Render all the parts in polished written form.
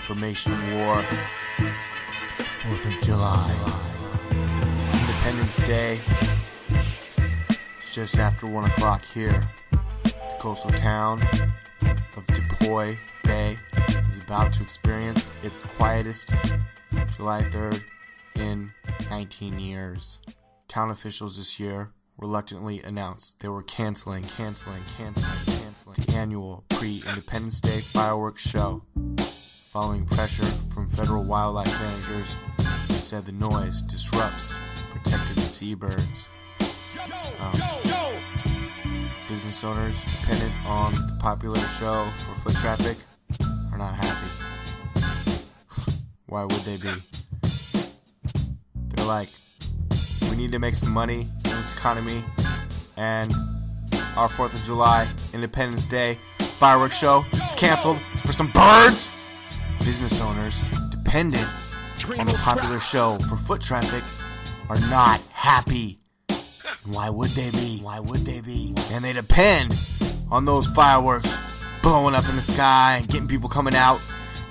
Information War. It's the 4th of July. Independence Day. It's just after 1 o'clock here. The coastal town of Depoe Bay is about to experience its quietest July 3rd in 19 years. Town officials this year reluctantly announced they were canceling the annual pre-Independence Day fireworks show, following pressure from federal wildlife managers who said the noise disrupts protected seabirds. Business owners dependent on the popular show for foot traffic are not happy. Why would they be? They're like, we need to make some money in this economy, and our 4th of July, Independence Day fireworks show is canceled for some birds. Business owners dependent on the popular show for foot traffic are not happy. Why would they be? And they depend on those fireworks blowing up in the sky and getting people coming out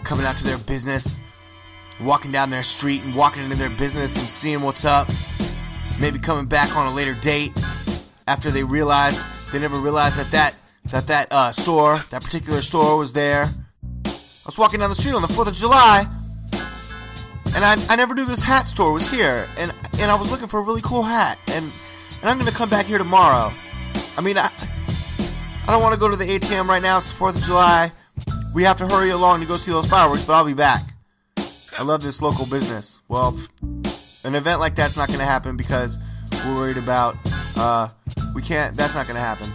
to their business, walking down their street and walking into their business and seeing what's up. Maybe coming back on a later date after they never realized that particular store was there. I was walking down the street on the 4th of July, and I never knew this hat store was here, and I was looking for a really cool hat, and I'm going to come back here tomorrow. I mean, I don't want to go to the ATM right now. It's the 4th of July. We have to hurry along to go see those fireworks, but I'll be back. I love this local business. Well, an event like that's not going to happen because we're worried about, that's not going to happen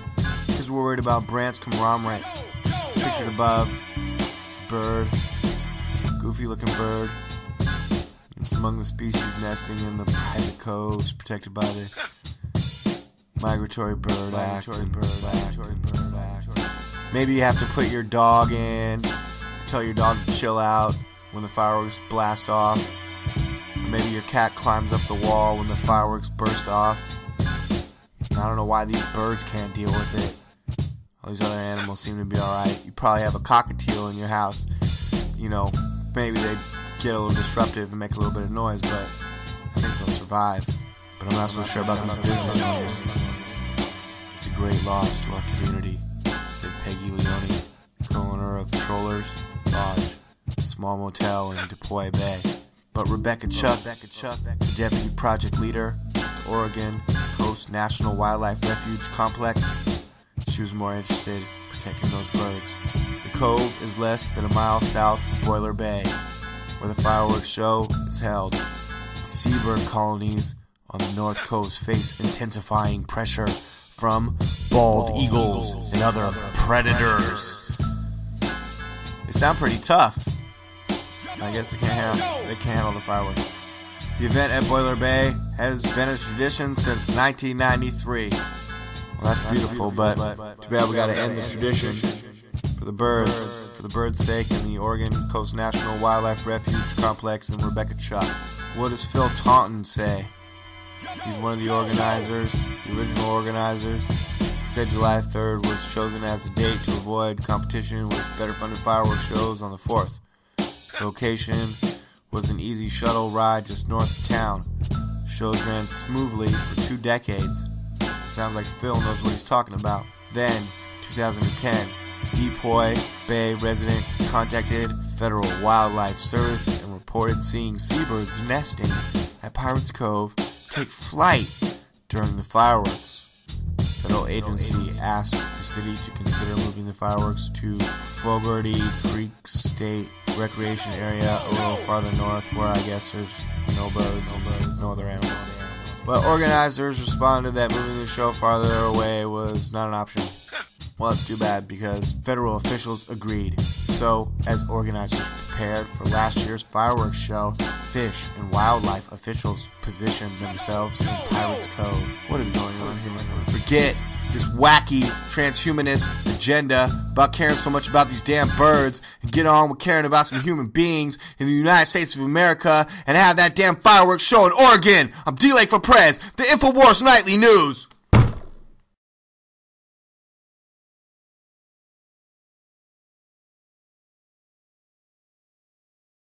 because we're worried about Brandt's cormorant. Pictured above, bird, goofy looking bird. It's among the species nesting in the Pirates Cove, protected by the Migratory Bird Act. Maybe you have to put your dog in, tell your dog to chill out when the fireworks blast off. Or maybe your cat climbs up the wall when the fireworks burst off. I don't know why these birds can't deal with it. All these other animals seem to be alright. You probably have a cockatiel in your house. You know, maybe they get a little disruptive and make a little bit of noise, but I think they'll survive. But I'm not so sure about these business owners. It's a great loss to our community, said Peggy Leoni, co-owner of Trollers Lodge, a small motel in Depoe Bay. But Rebecca Chuck, the deputy project leader, the Oregon Coast National Wildlife Refuge Complex, she was more interested in protecting those birds. The cove is less than a mile south of Boiler Bay, where the fireworks show is held. The seabird colonies on the north coast face intensifying pressure from bald eagles and other predators. They sound pretty tough. I guess they can't handle the fireworks. The event at Boiler Bay has been a tradition since 1993. Well, that's beautiful, but too bad we gotta end the tradition for the birds' sake, and the Oregon Coast National Wildlife Refuge Complex and Rebecca Chuck. What does Phil Taunton say? He's one of the organizers, the original organizers. He said July 3rd was chosen as a date to avoid competition with better funded fireworks shows on the 4th. The location was an easy shuttle ride just north of town. Shows ran smoothly for 2 decades. Sounds like Phil knows what he's talking about. Then, 2010, Depoe Bay resident contacted Federal Wildlife Service and reported seeing seabirds nesting at Pirates Cove take flight during the fireworks. The federal agency asked the city to consider moving the fireworks to Fogarty Creek State Recreation Area a little farther north, where I guess there's no birds, no other animals. But organizers responded that moving the show farther away was not an option. Well, that's too bad because federal officials agreed. So, as organizers prepared for last year's fireworks show, fish and wildlife officials positioned themselves in Pirates Cove. What is going on here? Forget this wacky transhumanist agenda about caring so much about these damn birds and get on with caring about some human beings in the United States of America and have that damn fireworks show in Oregon. I'm DLAKE for PREZ, the InfoWars Nightly News.